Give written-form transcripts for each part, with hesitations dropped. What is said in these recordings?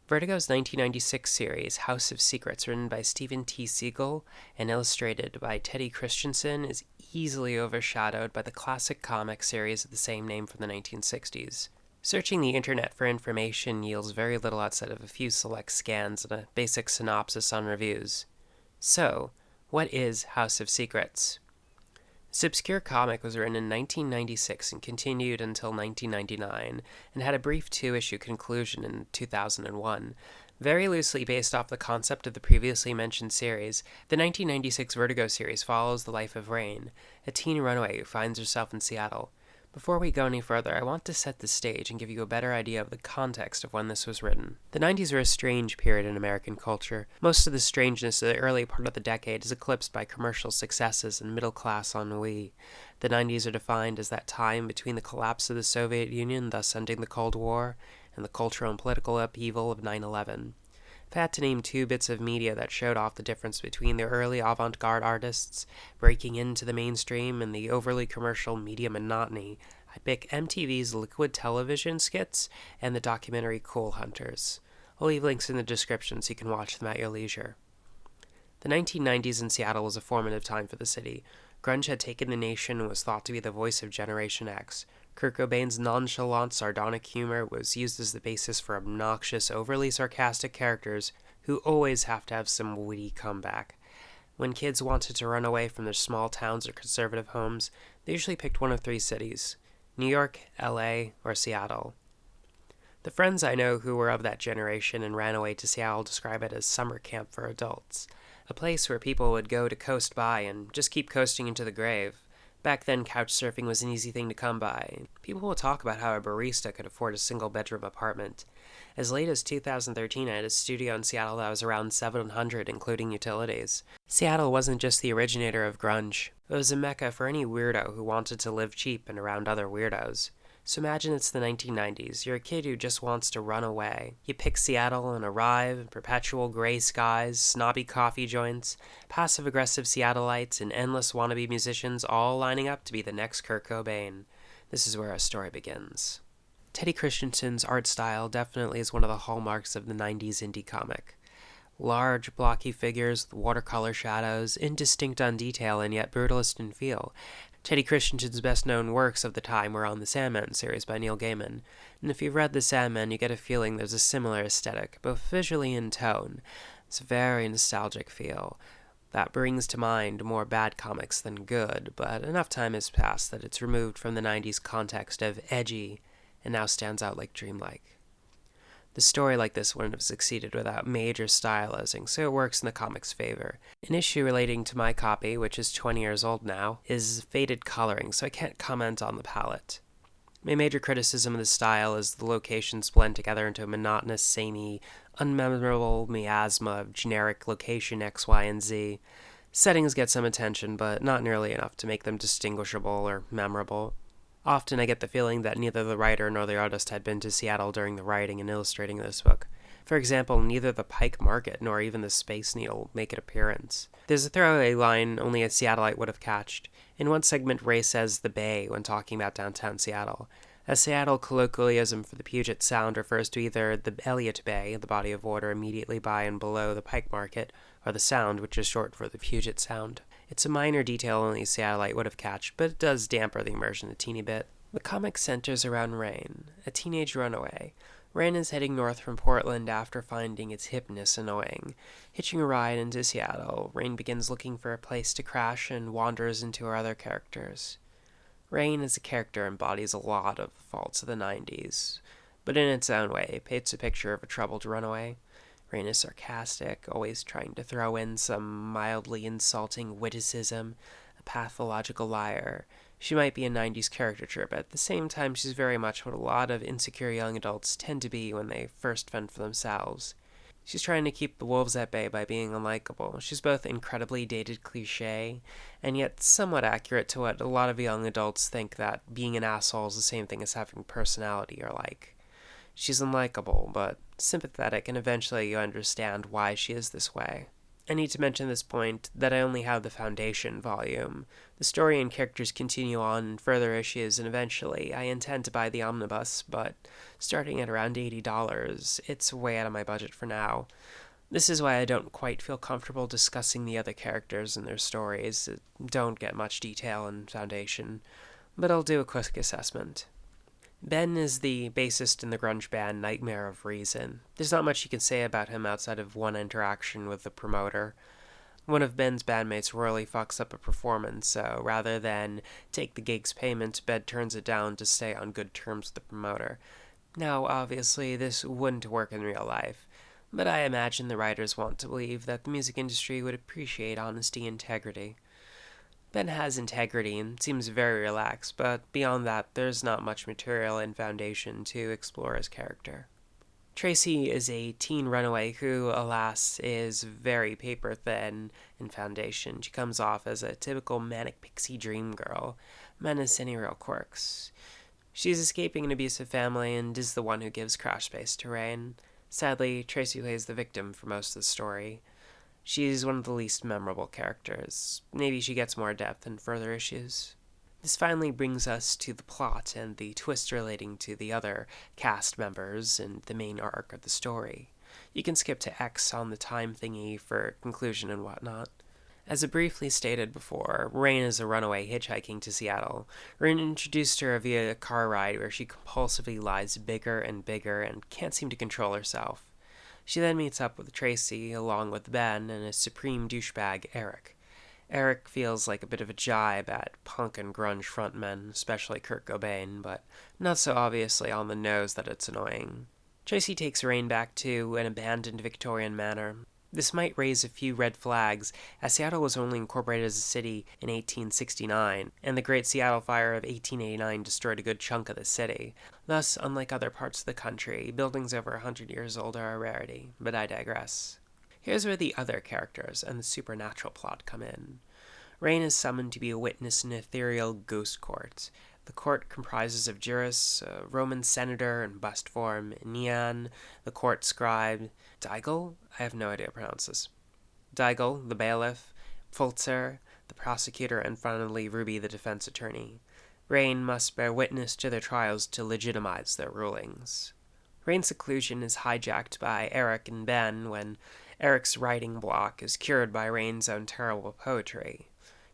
Vertigo's 1996 series, House of Secrets, written by Stephen T. Siegel and illustrated by Teddy Christensen, is easily overshadowed by the classic comic series of the same name from the 1960s. Searching the internet for information yields very little outside of a few select scans and a basic synopsis on reviews. So, what is House of Secrets? This obscure comic was written in 1996 and continued until 1999, and had a brief two-issue conclusion in 2001. Very loosely based off the concept of the previously mentioned series, the 1996 Vertigo series follows the life of Rain, a teen runaway who finds herself in Seattle. Before we go any further, I want to set the stage and give you a better idea of the context of when this was written. The 90s were a strange period in American culture. Most of the strangeness of the early part of the decade is eclipsed by commercial successes and middle-class ennui. The 90s are defined as that time between the collapse of the Soviet Union, thus ending the Cold War, and the cultural and political upheaval of 9/11. If I had to name two bits of media that showed off the difference between the early avant-garde artists breaking into the mainstream and the overly commercial media monotony, I'd pick MTV's Liquid Television skits and the documentary Cool Hunters. I'll leave links in the description so you can watch them at your leisure. The 1990s in Seattle was a formative time for the city. Grunge had taken the nation and was thought to be the voice of Generation X. Kurt Cobain's nonchalant, sardonic humor was used as the basis for obnoxious, overly sarcastic characters who always have to have some witty comeback. When kids wanted to run away from their small towns or conservative homes, they usually picked one of three cities: New York, LA, or Seattle. The friends I know who were of that generation and ran away to Seattle describe it as summer camp for adults, a place where people would go to coast by and just keep coasting into the grave. Back then, couch surfing was an easy thing to come by. People will talk about how a barista could afford a single-bedroom apartment. As late as 2013, I had a studio in Seattle that was around $700, including utilities. Seattle wasn't just the originator of grunge. It was a mecca for any weirdo who wanted to live cheap and around other weirdos. So imagine it's the 1990s. You're a kid who just wants to run away. You pick Seattle and arrive, perpetual gray skies, snobby coffee joints, passive-aggressive Seattleites, and endless wannabe musicians all lining up to be the next Kurt Cobain. This is where our story begins. Teddy Christensen's art style definitely is one of the hallmarks of the 90s indie comic. Large, blocky figures with watercolor shadows, indistinct on detail and yet brutalist in feel. Teddy Christensen's best-known works of the time were on the Sandman series by Neil Gaiman, and if you've read the Sandman, you get a feeling there's a similar aesthetic, both visually and tone. It's a very nostalgic feel that brings to mind more bad comics than good, but enough time has passed that it's removed from the 90s context of edgy and now stands out like dreamlike. The story like this wouldn't have succeeded without major stylizing, so it works in the comic's favor. An issue relating to my copy, which is 20 years old now, is faded coloring, so I can't comment on the palette. My major criticism of the style is the locations blend together into a monotonous, samey, unmemorable miasma of generic location X, Y, and Z. Settings get some attention, but not nearly enough to make them distinguishable or memorable. Often I get the feeling that neither the writer nor the artist had been to Seattle during the writing and illustrating this book. For example, neither the Pike Market nor even the Space Needle make an appearance. There's a throwaway line only a Seattleite would have catched. In one segment, Ray says the Bay when talking about downtown Seattle. A Seattle colloquialism for the Puget Sound refers to either the Elliott Bay, the body of water immediately by and below the Pike Market, or the Sound, which is short for the Puget Sound. It's a minor detail only a Seattleite would have catched, but it does damper the immersion a teeny bit. The comic centers around Rain, a teenage runaway. Rain is heading north from Portland after finding its hipness annoying. Hitching a ride into Seattle, Rain begins looking for a place to crash and wanders into her other characters. Rain as a character embodies a lot of the faults of the 90s, but in its own way, it paints a picture of a troubled runaway. Rain is sarcastic, always trying to throw in some mildly insulting witticism, a pathological liar. She might be a 90s caricature, but at the same time she's very much what a lot of insecure young adults tend to be when they first fend for themselves. She's trying to keep the wolves at bay by being unlikable. She's both incredibly dated cliché, and yet somewhat accurate to what a lot of young adults think that being an asshole is the same thing as having personality or like. She's unlikable, but sympathetic, and eventually you understand why she is this way. I need to mention at this point that I only have the Foundation volume. The story and characters continue on in further issues, and eventually I intend to buy the omnibus, but starting at around $80, it's way out of my budget for now. This is why I don't quite feel comfortable discussing the other characters and their stories. Don't get much detail in Foundation, but I'll do a quick assessment. Ben is the bassist in the grunge band Nightmare of Reason. There's not much you can say about him outside of one interaction with the promoter. One of Ben's bandmates royally fucks up a performance, so rather than take the gig's payment, Ben turns it down to stay on good terms with the promoter. Now, obviously, this wouldn't work in real life, but I imagine the writers want to believe that the music industry would appreciate honesty and integrity. Ben has integrity and seems very relaxed, but beyond that, there's not much material in Foundation to explore his character. Tracy is a teen runaway who, alas, is very paper thin in Foundation. She comes off as a typical manic pixie dream girl, minus any real quirks. She's escaping an abusive family and is the one who gives crash space to Rain. Sadly, Tracy plays the victim for most of the story. She's one of the least memorable characters. Maybe she gets more depth in further issues. This finally brings us to the plot and the twist relating to the other cast members and the main arc of the story. You can skip to X on the time thingy for conclusion and whatnot. As I briefly stated before, Rain is a runaway hitchhiking to Seattle. Rain introduced her via a car ride where she compulsively lies bigger and bigger and can't seem to control herself. She then meets up with Tracy, along with Ben and a supreme douchebag, Eric. Eric feels like a bit of a jibe at punk and grunge frontmen, especially Kurt Cobain, but not so obviously on the nose that it's annoying. Tracy takes Rain back to an abandoned Victorian manor. This might raise a few red flags, as Seattle was only incorporated as a city in 1869, and the Great Seattle Fire of 1889 destroyed a good chunk of the city. Thus, unlike other parts of the country, buildings over 100 years old are a rarity, but I digress. Here's where the other characters and the supernatural plot come in. Rain is summoned to be a witness in an ethereal ghost court. The court comprises of Juris, a Roman senator in bust form, Neon, the court scribe, Digel? I have no idea how to pronounce this. Digel, the bailiff, Fulzer, the prosecutor, and finally Ruby, the defense attorney. Rain must bear witness to their trials to legitimize their rulings. Rain's seclusion is hijacked by Eric and Ben when Eric's writing block is cured by Rain's own terrible poetry.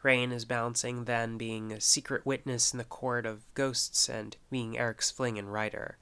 Rain is balancing then being a secret witness in the court of ghosts and being Eric's fling and writer.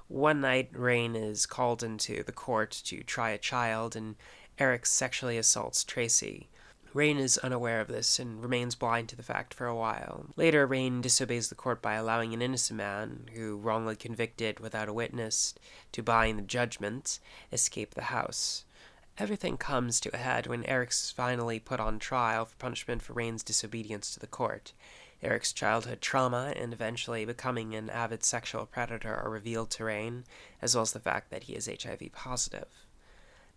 One night, Rain is called into the court to try a child, and Eric sexually assaults Tracy. Rain is unaware of this and remains blind to the fact for a while. Later, Rain disobeys the court by allowing an innocent man, who wrongly convicted without a witness to bind the judgment, escape the house. Everything comes to a head when Eric's finally put on trial for punishment for Rain's disobedience to the court. Eric's childhood trauma and eventually becoming an avid sexual predator are revealed to Rain, as well as the fact that he is HIV positive.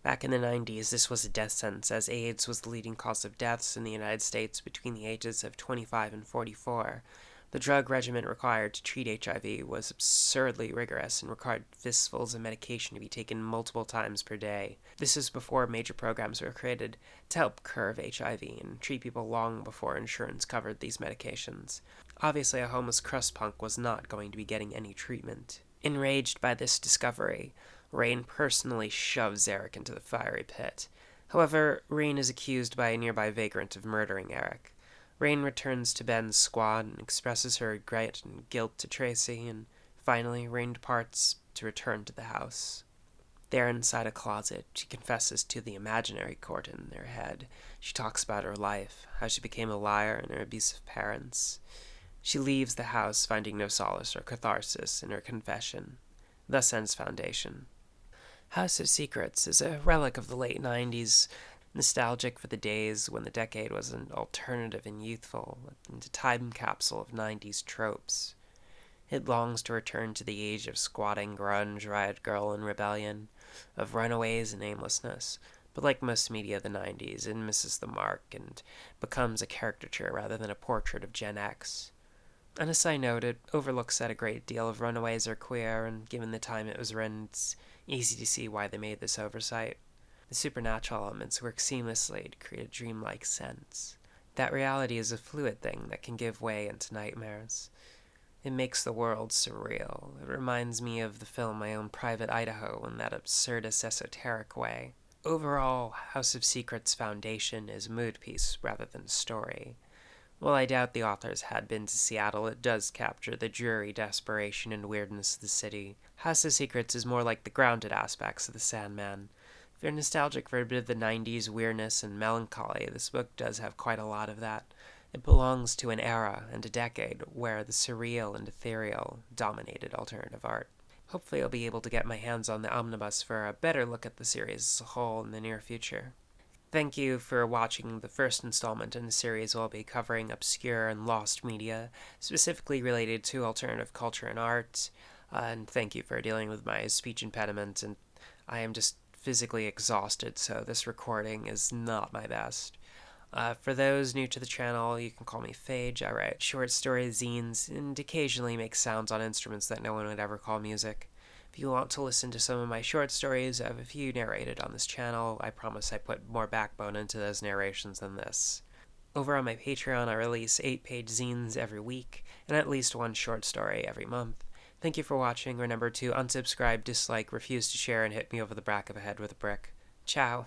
Back in the 90s, this was a death sentence, as AIDS was the leading cause of deaths in the United States between the ages of 25 and 44. The drug regimen required to treat HIV was absurdly rigorous and required fistfuls of medication to be taken multiple times per day. This is before major programs were created to help curb HIV and treat people long before insurance covered these medications. Obviously, a homeless crust punk was not going to be getting any treatment. Enraged by this discovery, Rain personally shoves Eric into the fiery pit. However, Rain is accused by a nearby vagrant of murdering Eric. Rain returns to Ben's squad and expresses her regret and guilt to Tracy, and finally Rain departs to return to the house. There inside a closet, she confesses to the imaginary court in their head. She talks about her life, how she became a liar, and her abusive parents. She leaves the house finding no solace or catharsis in her confession. Thus ends Foundation. House of Secrets is a relic of the late 90s, nostalgic for the days when the decade was an alternative and youthful, and a time capsule of 90s tropes. It longs to return to the age of squatting grunge, riot girl, and rebellion, of runaways and aimlessness, but like most media of the 90s, it misses the mark and becomes a caricature rather than a portrait of Gen X. On a side note, it overlooks that a great deal of runaways are queer, and given the time it was written, it's easy to see why they made this oversight. The supernatural elements work seamlessly to create a dreamlike sense. That reality is a fluid thing that can give way into nightmares. It makes the world surreal. It reminds me of the film My Own Private Idaho in that absurdist, esoteric way. Overall, House of Secrets' foundation is a mood piece rather than a story. While I doubt the authors had been to Seattle, it does capture the dreary desperation and weirdness of the city. House of Secrets is more like the grounded aspects of The Sandman. If you're nostalgic for a bit of the 90s weirdness and melancholy, this book does have quite a lot of that. It belongs to an era and a decade where the surreal and ethereal dominated alternative art. Hopefully I'll be able to get my hands on the omnibus for a better look at the series as a whole in the near future. Thank you for watching the first installment in the series where I'll be covering obscure and lost media, specifically related to alternative culture and art. And thank you for dealing with my speech impediment, and I am just physically exhausted, so this recording is not my best. For those new to the channel, you can call me Phage. I write short story zines and occasionally make sounds on instruments that no one would ever call music. If you want to listen to some of my short stories, I have a few narrated on this channel. I promise I put more backbone into those narrations than this. Over on my Patreon, I release 8-page zines every week, and at least one short story every month. Thank you for watching. Remember to unsubscribe, dislike, refuse to share, and hit me over the back of the head with a brick. Ciao.